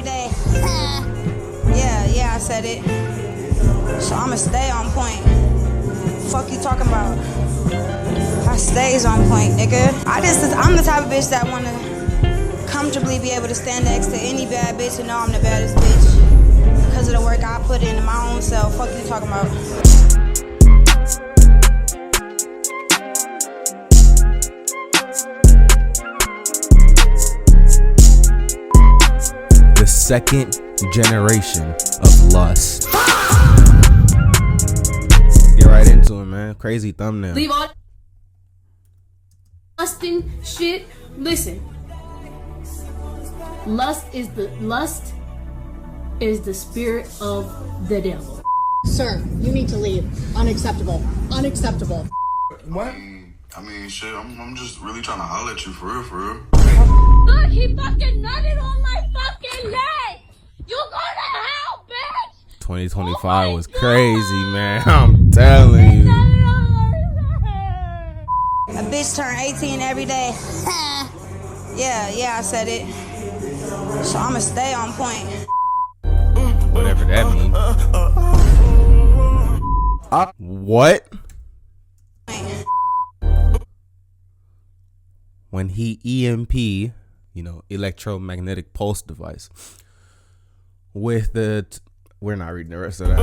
day. Yeah, I said it. So I'ma stay on point. Fuck you talking about? I stays on point, nigga. I'm the type of bitch that wanna comfortably be able to stand next to any bad bitch and know I'm the baddest bitch because of the work I put into my own self. Fuck you talking about? The second generation of lust. Get right into it, man. Crazy thumbnail. Leave all lusting shit. Listen. Lust is the spirit of the devil. Sir, you need to leave. Unacceptable. Unacceptable. What? I mean, shit, I'm just really trying to holler at you for real, for real. Look, he fucking nutted on my fucking leg. You go to hell, bitch. 2025 was crazy, man. I'm telling you. A bitch turn 18 every day. Yeah, I said it. So I'ma stay on point. Whatever that means. What? When he EMP, electromagnetic pulse device, with we're not reading the rest of that.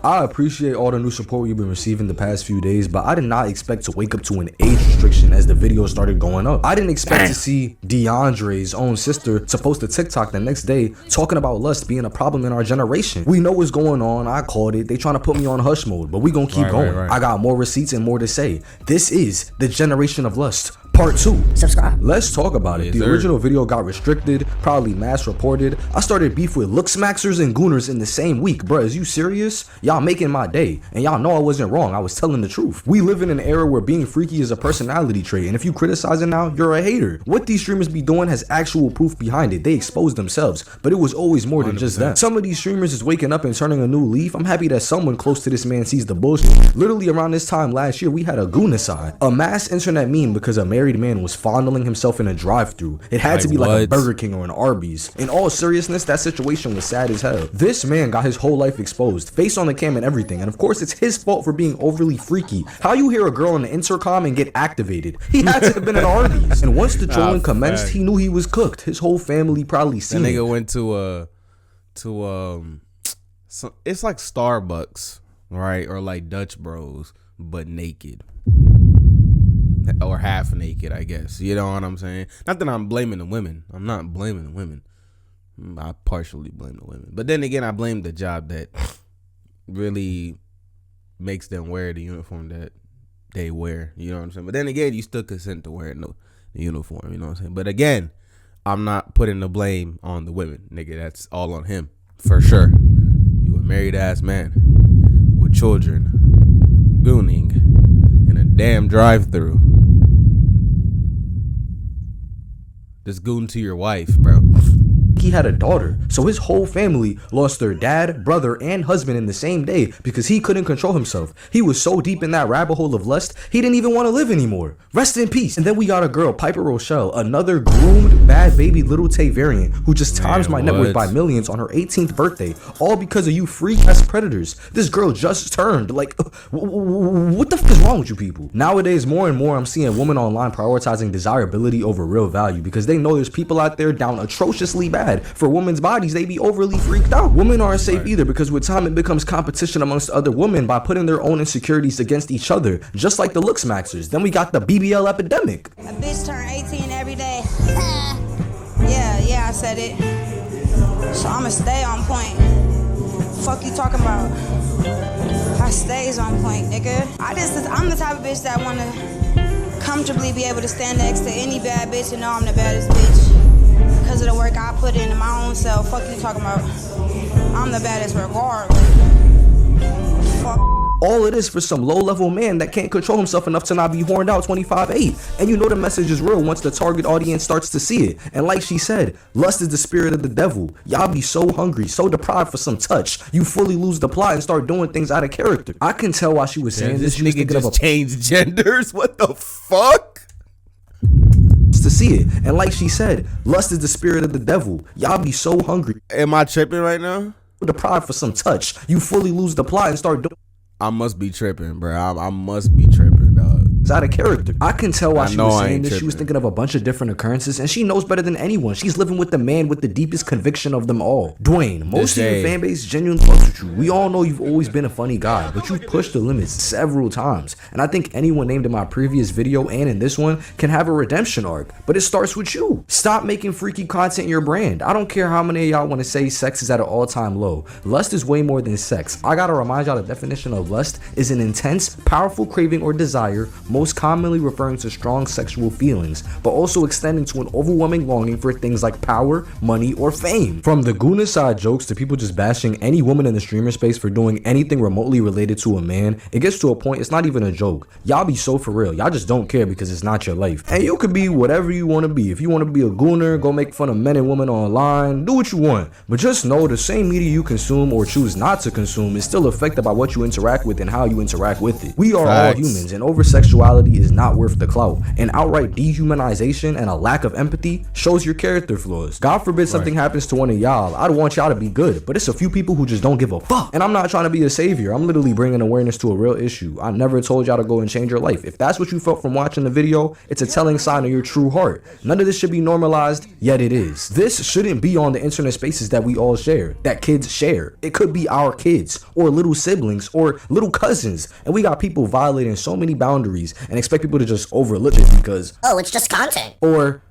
I appreciate all the new support you've been receiving the past few days, but I did not expect to wake up to an age restriction as the video started going up. I didn't expect to see DeAndre's own sister to post a TikTok the next day talking about lust being a problem in our generation. We know what's going on. I called it. They trying to put me on hush mode, but we gonna keep going. Right. I got more receipts and more to say. This is the generation of lust. Part 2. Subscribe. Let's talk about it. The original video got restricted, probably mass reported. I started beef with Looksmaxers and Gooners in the same week. Bruh, is you serious? Y'all making my day. And y'all know I wasn't wrong. I was telling the truth. We live in an era where being freaky is a personality trait. And if you criticize it now, you're a hater. What these streamers be doing has actual proof behind it. They exposed themselves. But it was always more than 100%. Just that. Some of these streamers is waking up and turning a new leaf. I'm happy that someone close to this man sees the bullshit. Literally around this time last year, we had a Goonicide. A mass internet meme because a married man was fondling himself in a drive-thru. It had to be like a Burger King or an Arby's. In all seriousness, that situation was sad as hell. This man got his whole life exposed, face on the cam and everything, and of course it's his fault for being overly freaky. How you hear a girl on the intercom and get activated? He had to have been at Arby's. And once the trolling commenced, he knew he was cooked. His whole family probably seen it. That nigga went to it's like Starbucks, right? Or like Dutch Bros, but naked. Or half naked, I guess. You know what I'm saying? Not that I'm blaming the women. I'm not blaming the women. I partially blame the women. But then again, I blame the job that really makes them wear the uniform that they wear. You know what I'm saying? But then again, you still consent to wearing the uniform. You know what I'm saying? But again, I'm not putting the blame on the women. Nigga, that's all on him. For sure. You a married ass man with children gooning in a damn drive-thru. Just goon to your wife, bro. He had a daughter, so his whole family lost their dad, brother, and husband in the same day because he couldn't control himself. He was so deep in that rabbit hole of lust, he didn't even want to live anymore. Rest in peace. And then we got a girl, Piper Rochelle, another groomed bad baby Little Tay variant who just times my net worth by millions on her 18th birthday, all because of you freak-ass predators. This girl just turned. Like, what the fuck is wrong with you people? Nowadays, more and more I'm seeing women online prioritizing desirability over real value because they know there's people out there down atrociously bad for women's bodies. They be overly freaked out. Women aren't safe either because with time it becomes competition amongst other women by putting their own insecurities against each other, just like the Looksmaxers. Then we got the BBL epidemic. A bitch turn 18 every day. Yeah, I said it. So I'ma stay on point. Fuck you talking about? I stays on point, nigga. I'm the type of bitch that wanna comfortably be able to stand next to any bad bitch and know I'm the baddest bitch because of the work I put into my own self. Fuck you talking about? I'm the baddest regardless. Fuck. All it is for some low-level man that can't control himself enough to not be horned out 25/8. And you know the message is real once the target audience starts to see it. And like she said, lust is the spirit of the devil. Y'all be so hungry, so deprived for some touch, you fully lose the plot and start doing things out of character. I can tell why she was saying this nigga just changed genders. What the fuck? To to see it. And like she said, lust is the spirit of the devil. Y'all be so hungry, Am I tripping right now? deprived for some touch, you fully lose the plot and start doing I must be tripping, bro. I must be tripping, dog. it's out of character. I can tell why I she know was I saying ain't this. She was tripping. thinking of a bunch of different occurrences, and she knows better than anyone. She's living with the man with the deepest conviction of them all. Dwayne, most of your Deshae. fan base genuinely fucks with you. We all know you've always been a funny guy, but you've pushed the limits several times. And I think anyone named in my previous video and in this one can have a redemption arc, but it starts with you. Stop making freaky content your brand. I don't care how many of y'all want to say sex is at an all-time low. Lust is way more than sex. I gotta remind y'all the definition of lust is an intense, powerful craving or desire, most commonly referring to strong sexual feelings, but also extending to an overwhelming longing for things like power, money, or fame. From the Guna side jokes to people just bashing any woman in the streamer space for doing anything remotely related to a man, it gets to a point it's not even a joke. Y'all be so for real. Y'all just don't care because it's not your life. And you could be whatever you want to be. If you want to be a gooner, go make fun of men and women online, do what you want. But just know the same media you consume or choose not to consume is still affected by what you interact with and how you interact with it. We are Facts. all humans, and over-sexuality is not worth the clout. And outright dehumanization and a lack of empathy shows your character flaws. God forbid something happens to one of y'all. I'd want y'all to be good, but it's a few people who just don't give a fuck. And I'm not trying to be a savior. I'm literally bringing awareness to a real issue. I never told y'all to go and change your life. If that's what you felt from watching the video, it's a telling sign of your true heart. None of this should be normalized, yet it is. This shouldn't be on the internet spaces that we all share, that kids share. It could be our kids, or little siblings, or little cousins. And we got people violating so many boundaries and expect people to just overlook it because, Oh, it's just content. or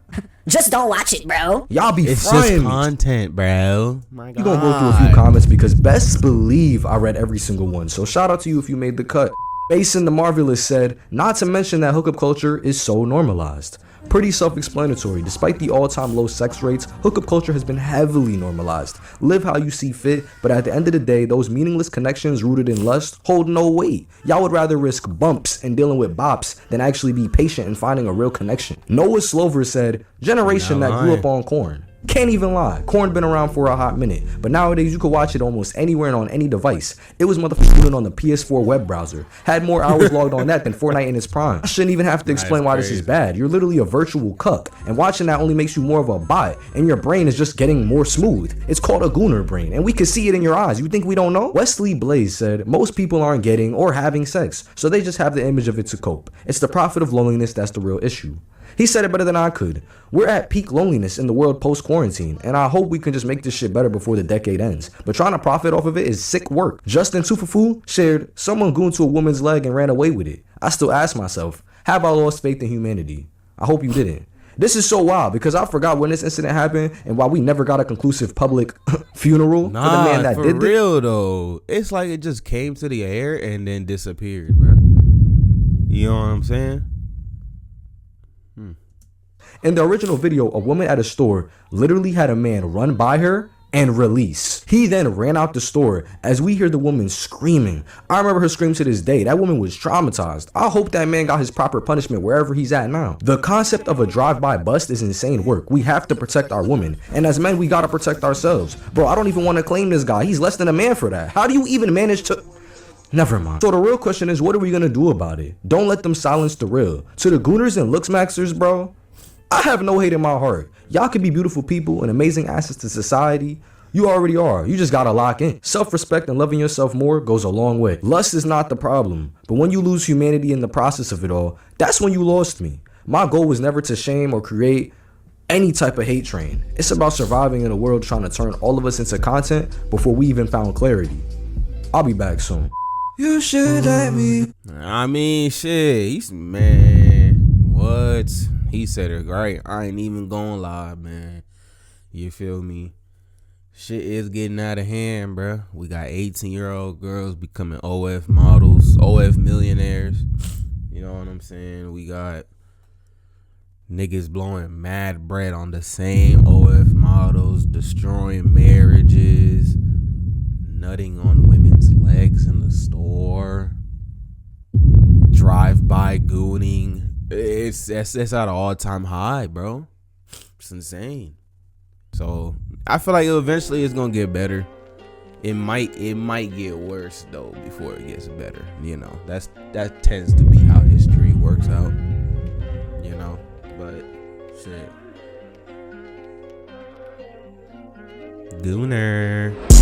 Just don't watch it, bro. y'all be It's frying just me. content, bro. My God. You gonna go through a few comments because best believe I read every single one. So shout out to you if you made the cut. Basin the Marvelous said, not to mention that hookup culture is so normalized. Pretty self-explanatory. Despite the all-time low sex rates, hookup culture has been heavily normalized. Live how you see fit, but at the end of the day, those meaningless connections rooted in lust hold no weight. Y'all would rather risk bumps and dealing with bops than actually be patient and finding a real connection. Noah Slover said, generation Not that grew lying. up on corn. Can't even lie, corn been around for a hot minute, but nowadays you could watch it almost anywhere and on any device. It was motherfucking on the PS4 web browser. Had more hours logged on that than Fortnite in its prime. I shouldn't even have to explain why this is crazy. bad. You're literally a virtual cuck, and watching that only makes you more of a bot, and your brain is just getting more smooth. It's called a gooner brain, and we can see it in your eyes. You think we don't know? Wesley Blaze said, most people aren't getting or having sex, so they just have the image of it to cope. It's the profit of loneliness that's the real issue. He said it better than I could. We're at peak loneliness in the world post-quarantine, and I hope we can just make this shit better before the decade ends. But trying to profit off of it is sick work. Justin Tufufu shared, someone gooned to a woman's leg and ran away with it. I still ask myself, have I lost faith in humanity? I hope you didn't. This is so wild because I forgot when this incident happened and why we never got a conclusive public funeral for the man that for did this. real though. It's like it just came to the air and then disappeared, bro. You know what I'm saying? In the original video, a woman at a store literally had a man run by her and release. He then ran out the store as we hear the woman screaming. I remember her scream to this day. That woman was traumatized. I hope that man got his proper punishment wherever he's at now. The concept of a drive-by bust is insane work. We have to protect our women. And as men, we gotta protect ourselves. Bro, I don't even want to claim this guy. He's less than a man for that. How do you even manage to... Never mind. So the real question is, what are we gonna do about it? Don't let them silence the real. To the gooners and looks maxers, bro, I have no hate in my heart. Y'all can be beautiful people and amazing assets to society. You already are. You just gotta lock in. Self-respect and loving yourself more goes a long way. Lust is not the problem, but when you lose humanity in the process of it all, that's when you lost me. My goal was never to shame or create any type of hate train. It's about surviving in a world trying to turn all of us into content before we even found clarity. I'll be back soon. You should let me. I mean, shit. He's man. What? He said it right. I ain't even gonna lie, man. You feel me? Shit is getting out of hand, bruh. We got 18-year-old girls becoming OF models, OF millionaires. You know what I'm saying? We got niggas blowing mad bread on the same OF models, destroying marriages, nutting on women's legs in the store, drive-by gooning. It's at an all-time high, bro. It's insane. So I feel like eventually it's gonna get better. It might get worse though before it gets better. You know, that tends to be how history works out. You know, but shit. Gooner.